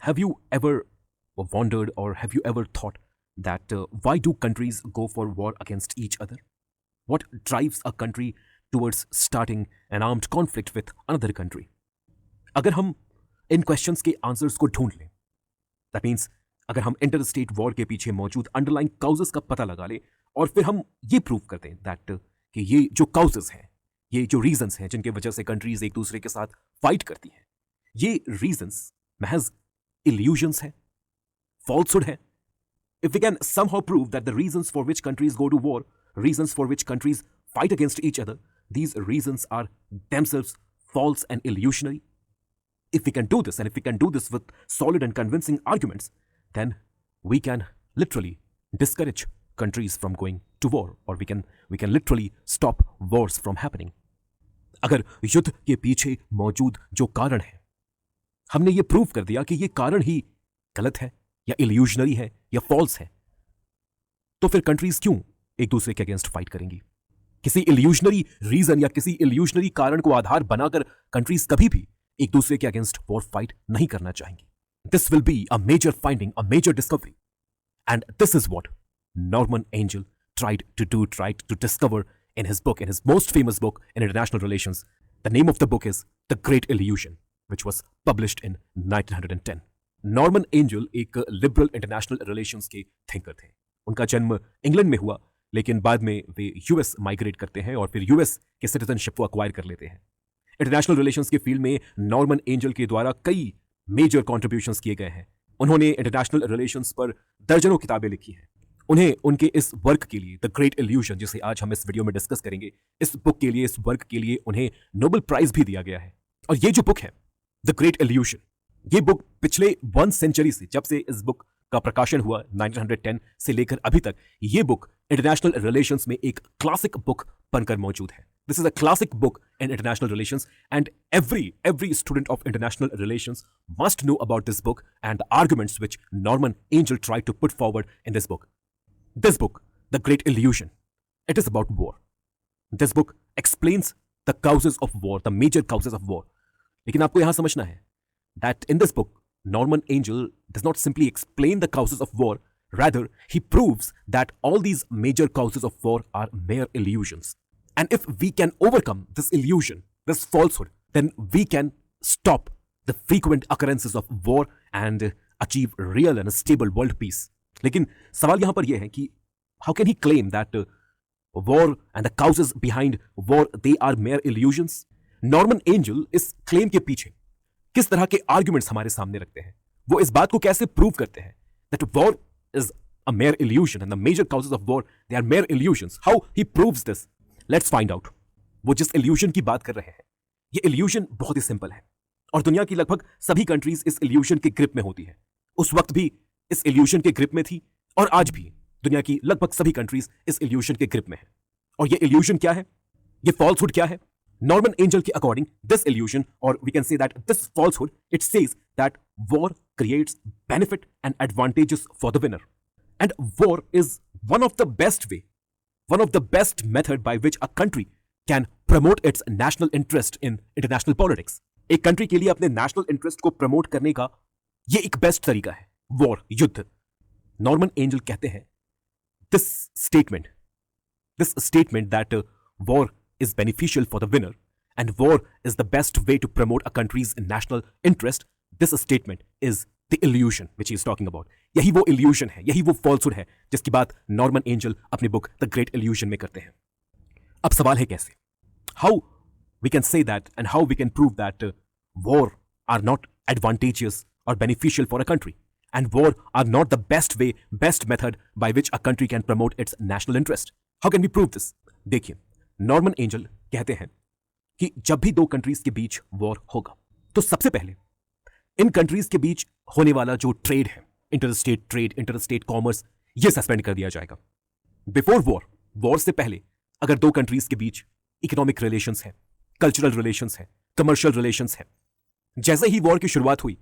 Have you ever wondered or have you ever thought that why do countries go for war against each other? What drives a country towards starting an armed conflict with another country? अगर हम इन questions के answers को ढूंढ लें, that means अगर हम inter state war के पीछे मौजूद अंडरलाइंग काउजेस का पता लगा लें और फिर हम ये प्रूव कर दें दैट कि ये जो काउजेस हैं, ये जो रीजंस हैं जिनके वजह से कंट्रीज एक दूसरे के साथ फाइट करती हैं, ये रीजंस महज इल्यूजन्स हैं, falsehood है. If we can somehow prove that the reasons for which countries go to war, reasons for which countries fight against each other, these reasons are themselves false and illusionary. If we can do this, and if we can do this with solid and convincing arguments, then we can literally discourage countries from going to war, or we can literally stop wars from happening. अगर युद्ध के पीछे मौजूद जो कारण है, हमने ये प्रूव कर दिया कि ये कारण ही गलत है या इल्यूजनरी है या फॉल्स है, तो फिर कंट्रीज क्यों एक दूसरे के अगेंस्ट फाइट करेंगी? किसी इल्यूजनरी रीजन या किसी इल्यूजनरी कारण को आधार बनाकर कंट्रीज कभी भी एक दूसरे के अगेंस्ट वॉर फाइट नहीं करना चाहेंगी. This will be a major finding, a major discovery, and this is what Norman Angell tried to discover in his book, in his most famous book in international relations. The name of the book is The Great Illusion, which was published in 1910. Norman angel एक liberal international relations के thinker थे. उनका जन्म England में हुआ, लेकिन बाद में वे यूएस माइग्रेट करते हैं और फिर यूएस के सिटीजनशिप को अक्वायर कर लेते हैं. इंटरनेशनल रिलेशंस के फील्ड में नॉर्मन एंजल के द्वारा कई मेजर कॉन्ट्रीब्यूशंस किए गए हैं. उन्होंने इंटरनेशनल रिलेशंस पर दर्जनों किताबें लिखी हैं. उन्हें उनके इस वर्क के लिए, द ग्रेट इल्यूजन, जिसे आज हम इस वीडियो में डिस्कस करेंगे, इस बुक के लिए, इस वर्क के लिए उन्हें नोबेल प्राइज भी दिया गया है. और ये जो बुक है, द ग्रेट इल्यूजन, ये बुक पिछले 1 सेंचुरी से, जब से इस बुक का प्रकाशन हुआ 1910 से लेकर अभी तक, ये बुक इंटरनेशनल रिलेशंस में एक क्लासिक बुक बनकर मौजूद है. This is a classic book in international relations and every student of international relations must know about this book and the arguments which Norman Angell tried to put forward in this book. This book, The Great Illusion, it is about war. This book explains the causes of war, the major causes of war. लेकिन आपको यहां समझना है that in this book, Norman Angell does not simply explain the causes of war, rather, he proves that all these major causes of war are mere illusions. And if we can overcome this illusion, this falsehood, then we can stop the frequent occurrences of war and achieve real and stable world peace. लेकिन सवाल यहां पर यह है कि how can he claim that war and the causes behind war they are mere illusions? Norman Angell इस claim के पीछे किस तरह के आर्ग्यूमेंट्स हमारे सामने रखते हैं? वो इस बात को कैसे प्रूव करते हैं that war is a mere illusion and the major causes of war they are mere illusions? How he proves this? Let's find out. वो जिस इल्यूजन की बात कर रहे हैं, ये इल्यूजन बहुत ही सिंपल है और दुनिया की लगभग सभी कंट्रीज इस इल्यूजन के ग्रिप में होती है. उस वक्त भी इस इल्यूजन के ग्रिप में थी और आज भी दुनिया की लगभग सभी कंट्रीज इस इल्यूजन के ग्रिप में है. और ये इल्यूजन क्या है? ये फॉल्सहुड क्या है? नॉर्मन एंजल के अकॉर्डिंग दिस इल्यूजन, और we can say that this falsehood, it says that war creates benefit and advantages for the winner, and war is one of the best way, one of the best method by which a country can promote its national interest in international politics. एक country के लिए अपने national interest को promote करने का ये एक best तरीका है, वॉर, युद्ध. नॉर्मन एंजल कहते हैं this statement that war is beneficial for the winner and war is the best way to promote a country's national interest. This statement is the illusion which he is talking about. यही वो illusion है, यही वो falsehood है जिसकी बात Norman Angell अपनी book the great illusion में करते हैं. अब सवाल है कैसे, how we can say that and how we can prove that war are not advantageous or beneficial for a country, and war are not the best method by which a country can promote its national interest. How can we prove this? देखिए, Norman Angell कहते हैं कि जब भी दो countries के बीच war होगा तो सबसे पहले इन कंट्रीज के बीच होने वाला जो ट्रेड है, इंटरस्टेट ट्रेड, इंटरस्टेट कॉमर्स, ये सस्पेंड कर दिया जाएगा. बिफोर वॉर, वॉर से पहले अगर दो कंट्रीज के बीच इकोनॉमिक रिलेशंस है, कल्चरल रिलेशंस है, कमर्शियल रिलेशंस है, जैसे ही वॉर की शुरुआत हुई,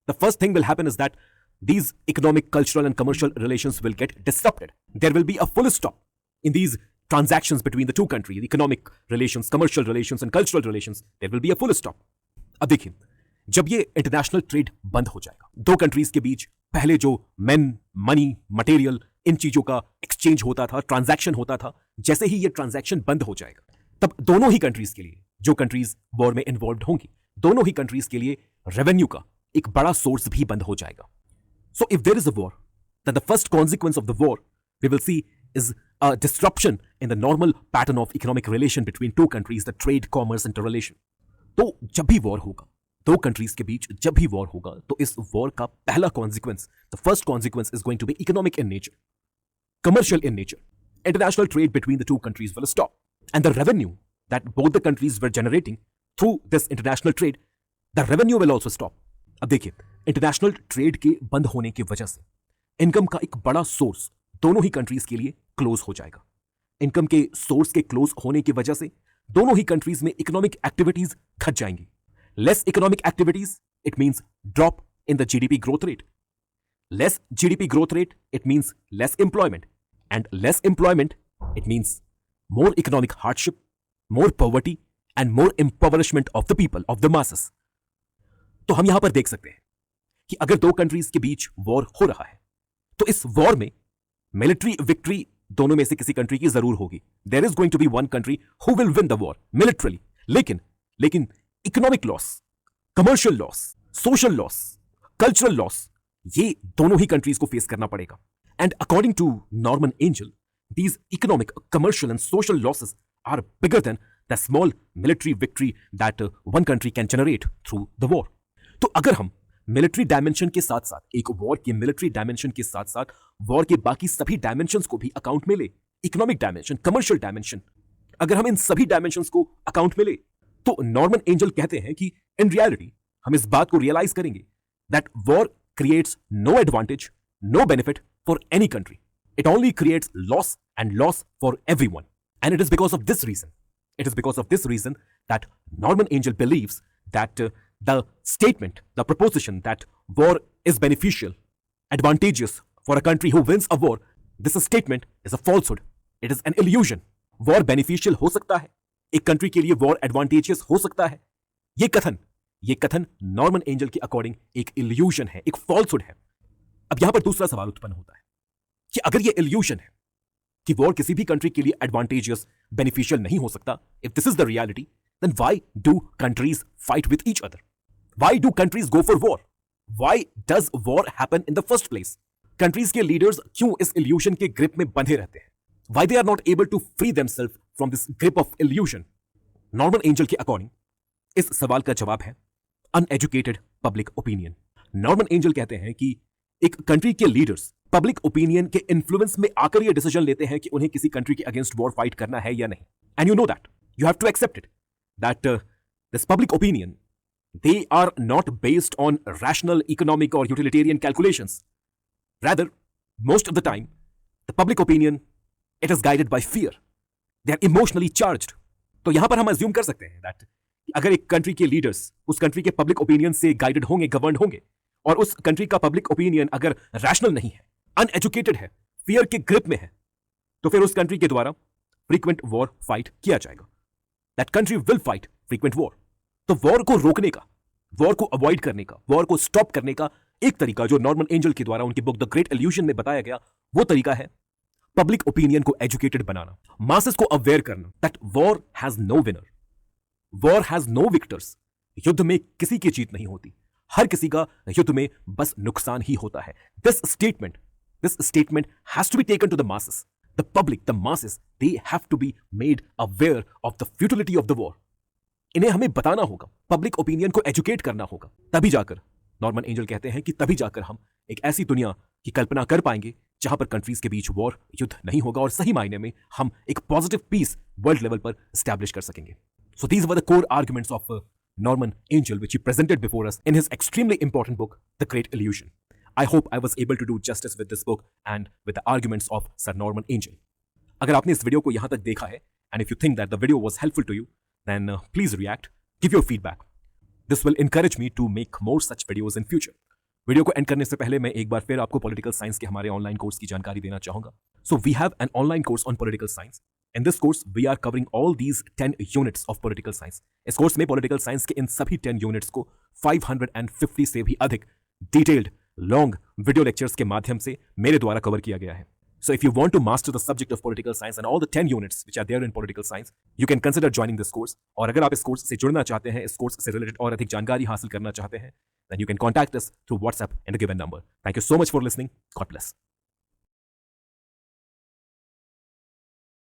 the first thing will happen is that these economic, cultural and commercial relations will get disrupted. There will be a full stop in these transactions between the two countries, economic relations, commercial relations and cultural relations. There will be a full stop. अब देखिए, जब ये international trade बंद हो जाएगा, दो countries के बीच पहले जो मैन, मनी, मटेरियल, इन चीजों का एक्सचेंज होता था, ट्रांजैक्शन होता था, जैसे ही ये ट्रांजैक्शन बंद हो जाएगा, तब दोनों ही कंट्रीज के लिए, जो कंट्रीज वॉर में इन्वॉल्व होंगी, दोनों ही कंट्रीज के लिए रेवेन्यू का एक बड़ा सोर्स भी बंद हो जाएगा. So if there is a war, then the first consequence of the war we will see is a disruption in the normal pattern of economic relation between two countries, the trade, commerce, interrelation. तो जब भी war होगा, दो countries के बीच जब भी war होगा, तो इस वॉर का पहला consequence, the first consequence is going to be economic in nature, commercial in nature. International trade between the two countries will stop, and the revenue that both the countries were generating through this international trade, the revenue will also stop. अब देखिए, international trade के बंद होने की वजह से income का एक बड़ा सोर्स दोनों ही कंट्रीज के लिए क्लोज हो जाएगा. इनकम के सोर्स के क्लोज होने की वजह से दोनों ही कंट्रीज में इकोनॉमिक एक्टिविटीज घट जाएंगी. Less economic activities, it means drop in the GDP growth rate. Less GDP growth rate, it means less employment, and less employment, it means more economic hardship, more poverty, and more impoverishment of the people, of the masses. तो हम यहां पर देख सकते हैं कि अगर दो कंट्रीज के बीच वॉर हो रहा है, तो इस वॉर में मिलिट्री विक्ट्री दोनों में से किसी कंट्री की जरूर होगी. There is going to be one country who will win the war militarily. लेकिन economic loss, commercial loss, social loss, cultural loss, ये दोनों ही कंट्रीज को फेस करना पड़ेगा. And according to Norman Angell, these economic, commercial, and social losses are bigger than the small military victory that one country can generate through the war. तो अगर हम military dimension के साथ साथ, एक वॉर के मिलिट्री डायमेंशन के साथ साथ वॉर के बाकी सभी डायमेंशंस को भी अकाउंट में ले, इकोनॉमिक डायमेंशन, कमर्शियल डायमेंशन, अगर हम इन सभी डायमेंशंस को अकाउंट में ले, तो नॉर्मन एंजल कहते हैं कि इन रियलिटी हम इस बात को रियलाइज करेंगे that war creates no advantage, no benefit for any country. It only creates loss and loss for everyone. And it is because of this reason, that Norman Angell believes that the statement, the proposition that war is beneficial, advantageous for a country who wins a war, this statement is a falsehood. It is an illusion. War beneficial हो सकता है, एक country के लिए war advantageous हो सकता है. ये कथन Norman Angell के according एक illusion है, एक falsehood है. अब यहां पर दूसरा सवाल उत्पन्न होता है कि अगर ये इल्यूजन है कि वॉर किसी भी कंट्री के लिए एडवांटेजियस, बेनिफिशियल नहीं हो सकता, if this is the reality, then why do countries fight with each other? Why do countries go for war? Why does war happen in the first place? Countries के leaders क्यों इस illusion के grip में बंधे रहते हैं? Why they are not able to free themselves from this grip of illusion? Norman Angell के according इस सवाल का जवाब है uneducated public opinion. Norman Angell कहते हैं कि एक कंट्री के लीडर्स पब्लिक ओपिनियन के इन्फ्लुएंस में आकर यह डिसीजन लेते हैं कि उन्हें किसी कंट्री के अगेंस्ट वॉर फाइट करना है या नहीं. And you know that you have to accept it that this public opinion, they are not based on rational, economic और utilitarian calculations. Rather, most of the time the public opinion, it is guided by fear. They are emotionally charged. तो यहां पर हम assume कर सकते हैं that अगर एक कंट्री के लीडर्स उस कंट्री के पब्लिक ओपिनियन से गाइडेड होंगे, गवर्न होंगे, और उस कंट्री का पब्लिक ओपिनियन अगर रैशनल नहीं है, अनएजुकेटेड है, फियर के ग्रिप में है, तो फिर उस कंट्री के द्वारा फ्रीक्वेंट वॉर फाइट किया जाएगा. That country will fight frequent war. तो वॉर को रोकने का, वॉर को अवॉइड करने का, वॉर को स्टॉप करने का एक तरीका जो नॉर्मन एंजल के द्वारा उनकी बुक द ग्रेट इल्यूजन में बताया गया, वो तरीका है पब्लिक ओपिनियन को एजुकेटेड बनाना, मासेस को अवेयर करना that war has no winner, war has no victors. युद्ध में किसी की जीत नहीं होती, हर किसी का युद्ध में बस नुकसान ही होता है. This statement has to be taken to the masses. The public, the masses, they have to be made aware of the futility of the war. इन्हें हमें बताना होगा, पब्लिक ओपिनियन को एजुकेट करना होगा. तभी जाकर नॉर्मन एंजल कहते हैं कि तभी जाकर हम एक ऐसी दुनिया की कल्पना कर पाएंगे जहां पर कंट्रीज के बीच वॉर, युद्ध नहीं होगा, और सही मायने में हम एक पॉजिटिव पीस वर्ल्ड लेवल पर एस्टैब्लिश कर सकेंगे. So these were the core arguments of Norman Angell, which he presented before us in his extremely important book, The Great Illusion. I hope I was able to do justice with this book and with the arguments of Sir Norman Angell. अगर आपने इस video को यहाँ तक देखा है, and if you think that the video was helpful to you, then please react, give your feedback. This will encourage me to make more such videos in future. Video को and करने से पहले मैं एक बार फिर आपको पॉलिटिकल साइंस के हमारे ऑनलाइन कोर्स की जानकारी देना चाहूंगा. So we have an online course on political science. In this course, we are covering all these 10 units of political science. इस कोर्स में पॉलिटिकल साइंस के इन सभी 10 यूनिट्स को 550 से भी अधिक डिटेल्ड लॉन्ग वीडियो लेक्चर्स के माध्यम से मेरे द्वारा कवर किया गया है. So if you want to master the subject of political science and all the 10 units which are there in political science, you can consider joining this course. और अगर आप इस कोर्स से जुड़ना चाहते हैं, इस कोर्स से रिलेटेड और अधिक जानकारी हासिल करना चाहते हैं, then you can contact us through WhatsApp and a given number. Thank you so much for listening. God bless.